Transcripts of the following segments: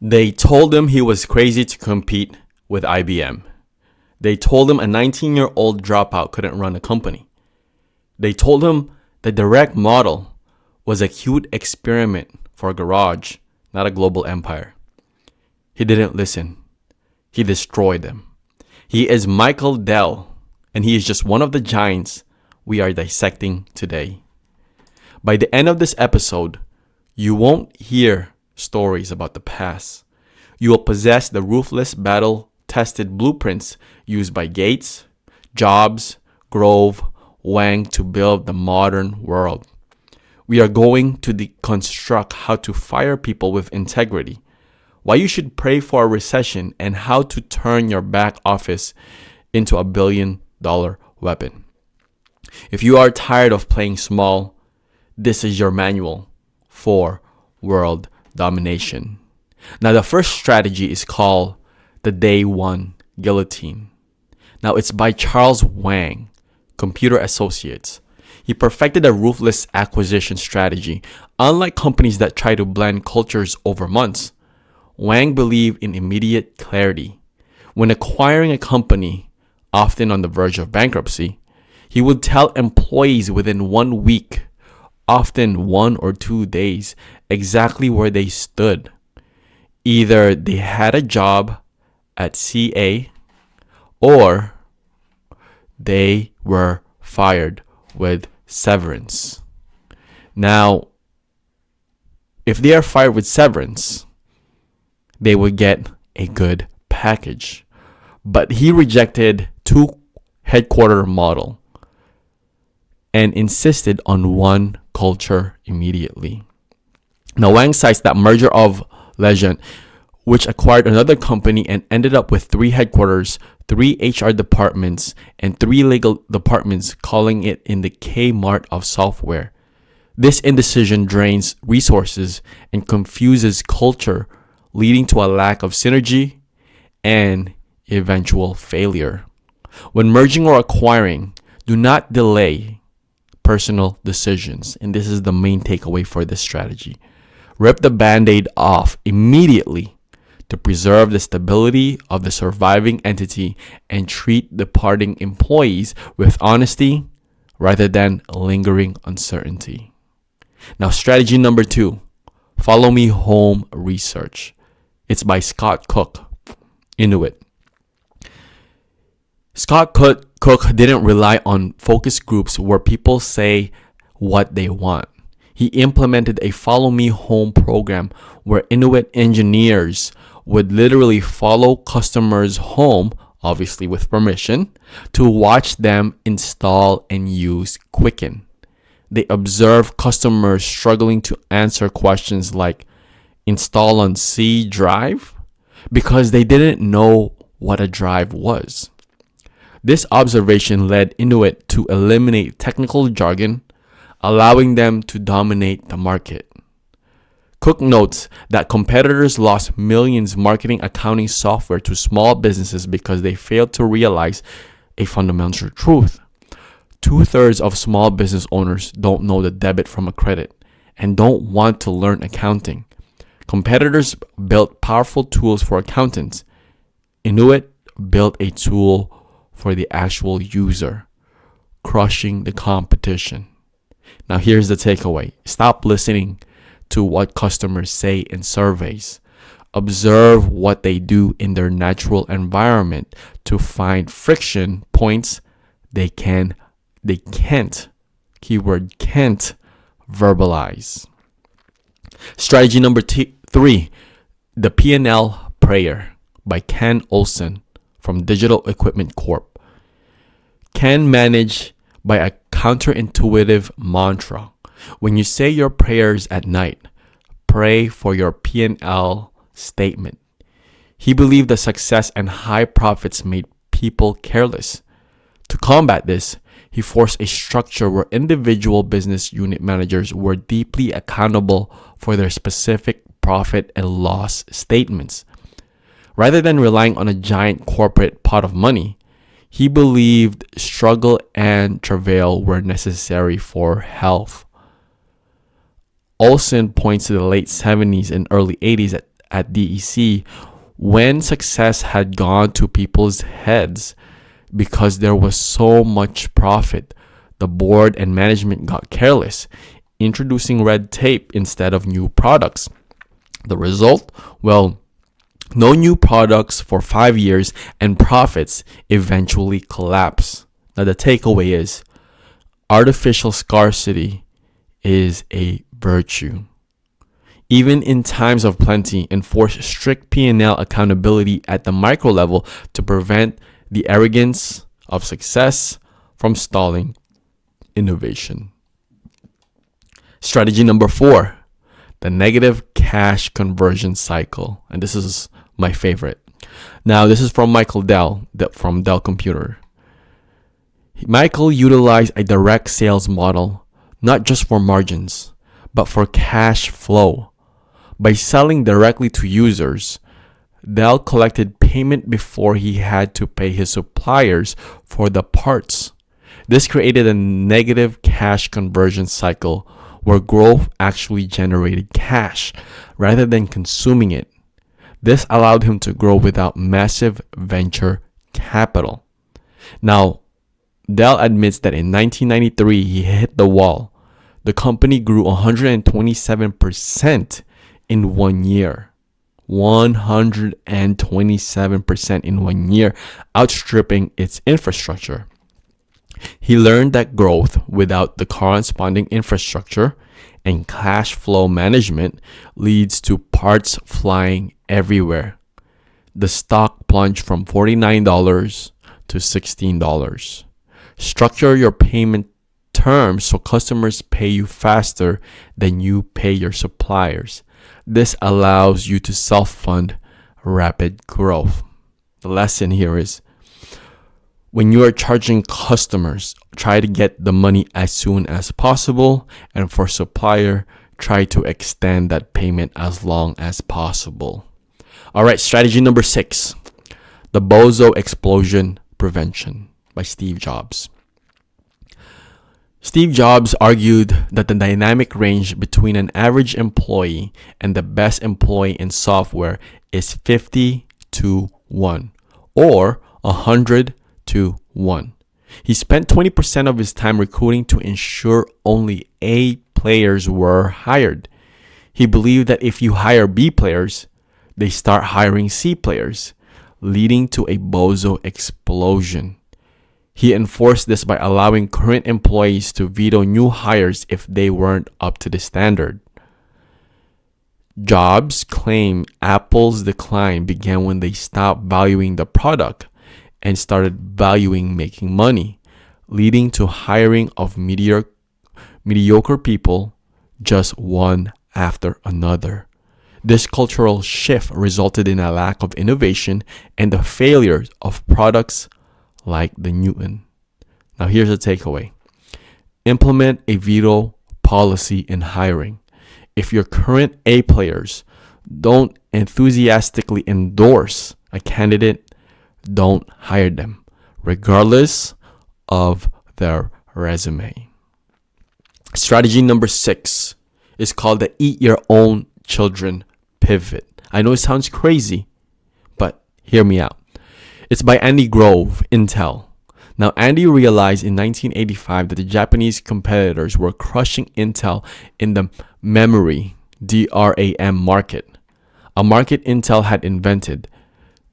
They told him he was crazy to compete with IBM. They told him a 19-year-old dropout couldn't run a company. They told him the direct model was a cute experiment for a garage, not a global empire. He didn't listen. He destroyed them. He is Michael Dell, and he is just one of the giants we are dissecting today. By the end of this episode, you won't hear stories about the past. You will possess the ruthless, battle-tested blueprints used by Gates, Jobs, Grove, Wang to build the modern world. We are going to deconstruct how to fire people with integrity, why you should pray for a recession, and how to turn your back office into a billion-dollar weapon. If you are tired of playing small, this is your manual for world domination. Now, the first strategy is called the Day One Guillotine. Now, it's by Charles Wang, Computer Associates. He perfected a ruthless acquisition strategy. Unlike companies that try to blend cultures over months, Wang believed in immediate clarity. When acquiring a company, often on the verge of bankruptcy, he would tell employees within 1 week, often 1 or 2 days, exactly where they stood. Either they had a job at CA or they were fired with severance. Now, if they are fired with severance, they would get a good package. But he rejected 2-headquarter model and insisted on one culture immediately. Now, Wang cites that merger of Legend, which acquired another company and ended up with 3 headquarters, 3 HR departments, and 3 legal departments, calling it in the Kmart of software. This indecision drains resources and confuses culture, leading to a lack of synergy and eventual failure. When merging or acquiring, do not delay personal decisions. And this is the main takeaway for this strategy. Rip the band-aid off immediately to preserve the stability of the surviving entity and treat departing employees with honesty rather than lingering uncertainty. Now, strategy number 2, follow me home research. It's by Scott Cook, Inuit. Scott Cook didn't rely on focus groups where people say what they want. He implemented a follow me home program where Inuit engineers would literally follow customers home, obviously with permission, to watch them install and use Quicken. They observed customers struggling to answer questions like install on C drive because they didn't know what a drive was. This observation led Inuit to eliminate technical jargon, allowing them to dominate the market. Cook notes that competitors lost millions marketing accounting software to small businesses because they failed to realize a fundamental truth. 2/3 of small business owners don't know the debit from a credit and don't want to learn accounting. Competitors built powerful tools for accountants. Inuit built a tool for the actual user, crushing the competition. Now, here's the takeaway. Stop listening to what customers say in surveys. Observe what they do in their natural environment to find friction points they can't, keyword can't, verbalize. Strategy number 3, the P&L Prayer by Ken Olsen from Digital Equipment Corp. Ken managed by a counterintuitive mantra. When you say your prayers at night, pray for your P&L statement. He believed that success and high profits made people careless. To combat this, he forced a structure where individual business unit managers were deeply accountable for their specific profit and loss statements. Rather than relying on a giant corporate pot of money, he believed struggle and travail were necessary for health. Olsen points to the late 70s and early 80s at DEC, when success had gone to people's heads because there was so much profit, the board and management got careless, introducing red tape instead of new products. The result? Well, no new products for 5 years and profits eventually collapse. Now, the takeaway is artificial scarcity is a virtue. Even in times of plenty, enforce strict P&L accountability at the micro level to prevent the arrogance of success from stalling innovation. Strategy number 4, the negative cash conversion cycle. And this is my favorite. Now, this is from Michael Dell from Dell Computer. Michael utilized a direct sales model, not just for margins, but for cash flow. By selling directly to users, Dell collected payment before he had to pay his suppliers for the parts. This created a negative cash conversion cycle where growth actually generated cash rather than consuming it. This allowed him to grow without massive venture capital. Now, Dell admits that in 1993 he hit the wall. The company grew 127% in 1 year. 127% in 1 year, outstripping its infrastructure. He learned that growth without the corresponding infrastructure and cash flow management leads to parts flying everywhere. The stock plunged from $49 to $16. Structure your payment terms so customers pay you faster than you pay your suppliers. This allows you to self-fund rapid growth. The lesson here is, when you are charging customers, try to get the money as soon as possible, and for supplier, try to extend that payment as long as possible. All right, strategy number 6, the bozo explosion prevention by Steve Jobs. Steve Jobs argued that the dynamic range between an average employee and the best employee in software is 50 to 1 or 100 to 1. He spent 20% of his time recruiting to ensure only A players were hired. He believed that if you hire B players, they start hiring C players, leading to a bozo explosion. He enforced this by allowing current employees to veto new hires if they weren't up to the standard. Jobs claimed Apple's decline began when they stopped valuing the product and started valuing making money, leading to hiring of mediocre people, just one after another. This cultural shift resulted in a lack of innovation and the failure of products like the Newton. Now here's the takeaway. Implement a veto policy in hiring. If your current A players don't enthusiastically endorse a candidate, don't hire them, regardless of their resume. Strategy number 6 is called the eat your own children pivot. I know it sounds crazy, but hear me out. It's by Andy Grove, Intel. Now, Andy realized in 1985 that the Japanese competitors were crushing Intel in the memory DRAM market, a market Intel had invented.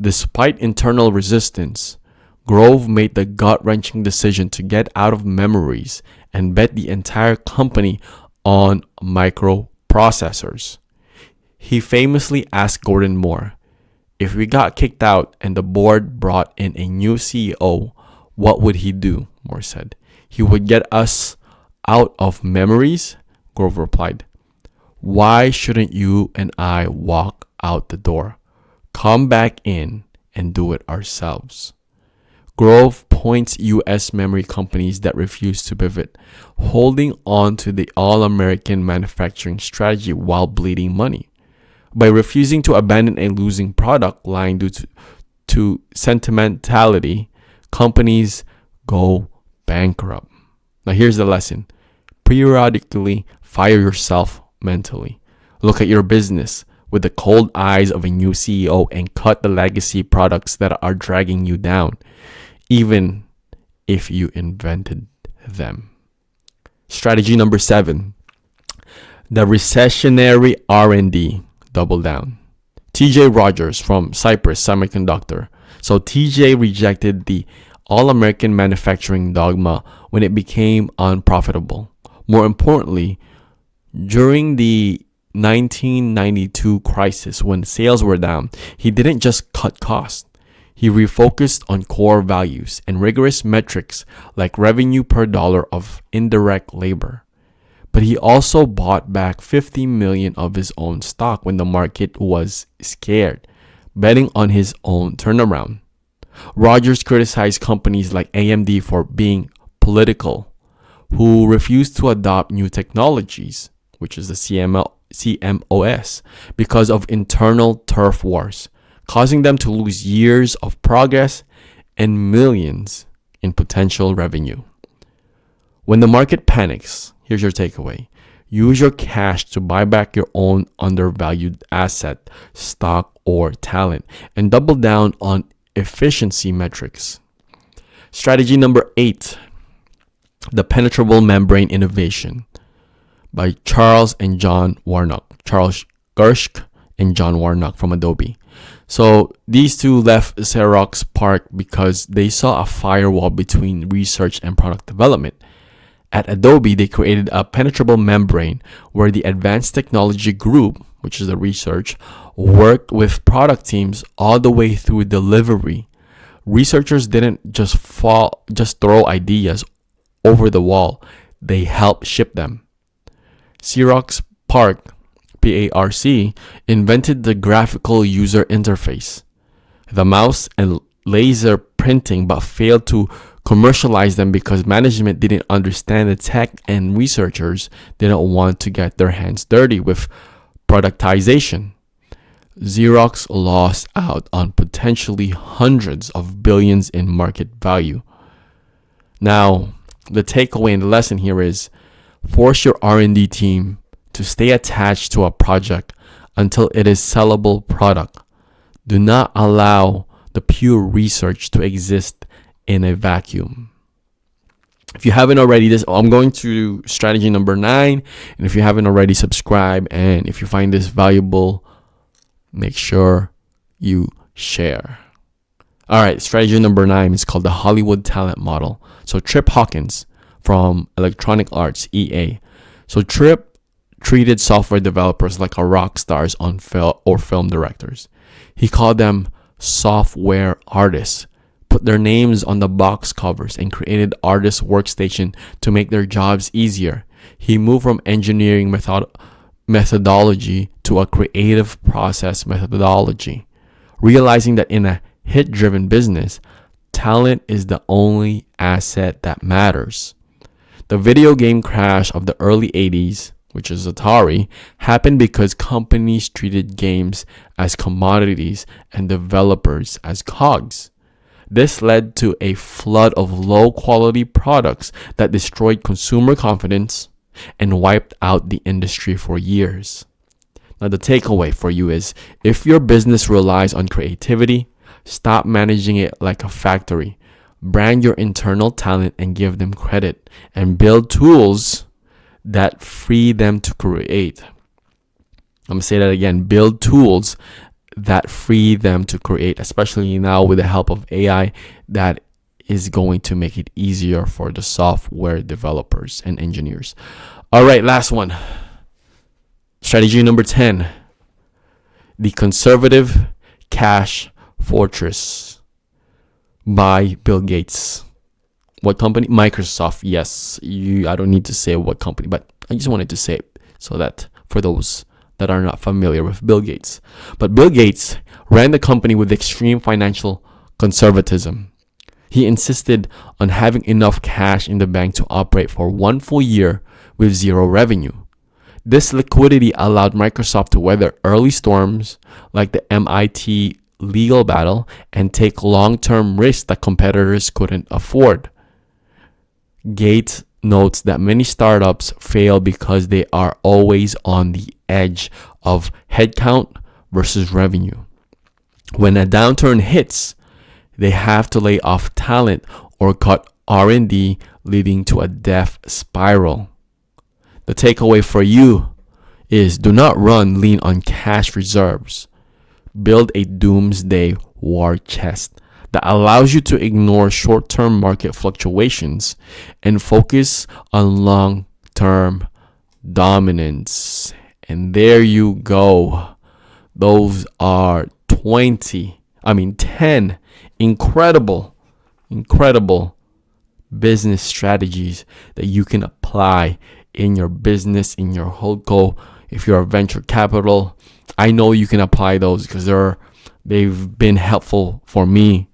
Despite internal resistance, Grove made the gut-wrenching decision to get out of memories and bet the entire company on microprocessors. He famously asked Gordon Moore, "If we got kicked out and the board brought in a new CEO, what would he do?" Moore said. "He would get us out of memories?" Grove replied. "Why shouldn't you and I walk out the door? Come back in and do it ourselves." Grove points U.S. memory companies that refuse to pivot, holding on to the all-American manufacturing strategy while bleeding money. By refusing to abandon a losing product line due to sentimentality, companies go bankrupt. Now here's the lesson. Periodically fire yourself mentally. Look at your business. with the cold eyes of a new CEO and cut the legacy products that are dragging you down, even if you invented them. Strategy number 7, the recessionary R&D double down. TJ Rogers from Cypress Semiconductor. So TJ rejected the all-American manufacturing dogma when it became unprofitable. More importantly, during the 1992 crisis, when sales were down, he didn't just cut costs. He refocused on core values and rigorous metrics like revenue per dollar of indirect labor. But he also bought back 50 million of his own stock when the market was scared, betting on his own turnaround. Rogers criticized companies like AMD for being political, who refused to adopt new technologies, which is the CMOS, because of internal turf wars, causing them to lose years of progress and millions in potential revenue. When the market panics, here's your takeaway. Use your cash to buy back your own undervalued asset, stock, or talent, and double down on efficiency metrics. Strategy number 8, the penetrable membrane innovation by Charles Gersh and John Warnock from Adobe. So these two left Xerox PARC because they saw a firewall between research and product development. At Adobe, they created a penetrable membrane where the advanced technology group, which is the research, worked with product teams all the way through delivery. Researchers didn't just throw ideas over the wall. They helped ship them. Xerox PARC, PARC, invented the graphical user interface, the mouse and laser printing, but failed to commercialize them because management didn't understand the tech and researchers didn't want to get their hands dirty with productization. Xerox lost out on potentially hundreds of billions in market value. Now, the takeaway and the lesson here is force your R&D team to stay attached to a project until it is sellable product. Do not allow the pure research to exist in a vacuum. If you haven't already, I'm going to strategy number 9. And if you haven't already, subscribe. And if you find this valuable, make sure you share. All right, strategy number 9 is called the Hollywood talent model. So Trip Hawkins from Electronic Arts, EA. So Trip treated software developers like a rock stars on film directors. He called them software artists, put their names on the box covers, and created artist workstation to make their jobs easier. He moved from engineering methodology to a creative process methodology, realizing that in a hit-driven business, talent is the only asset that matters. The video game crash of the early 80s, which is Atari, happened because companies treated games as commodities and developers as cogs. This led to a flood of low-quality products that destroyed consumer confidence and wiped out the industry for years. Now, the takeaway for you is, if your business relies on creativity, stop managing it like a factory. Brand your internal talent and give them credit, and build tools that free them to create. I'm going to say that again. Build tools that free them to create, especially now with the help of AI that is going to make it easier for the software developers and engineers. All right, last one. Strategy number 10. The Conservative Cash Fortress by Bill Gates. What company? Microsoft. Yes, I don't need to say what company, but I just wanted to say it so that for those that are not familiar with Bill Gates. But Bill Gates ran the company with extreme financial conservatism. He insisted on having enough cash in the bank to operate for 1 full year with zero revenue. This liquidity allowed Microsoft to weather early storms like the MIT legal battle and take long-term risks that competitors couldn't afford. Gates notes that many startups fail because they are always on the edge of headcount, versus revenue. When a downturn hits, they have to lay off talent or cut R&D, leading to a death spiral. The takeaway for you is do not run lean on cash reserves. Build a doomsday war chest that allows you to ignore short-term market fluctuations and focus on long-term dominance. And there you go. Those are 10 incredible business strategies that you can apply in your business, in your holdco. If you're a venture capital, I know you can apply those because they've been helpful for me,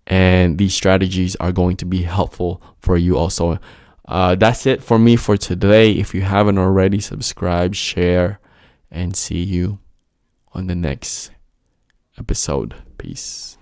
and these strategies are going to be helpful for you also. That's it for me for today. If you haven't already, subscribe, share, and see you on the next episode. Peace.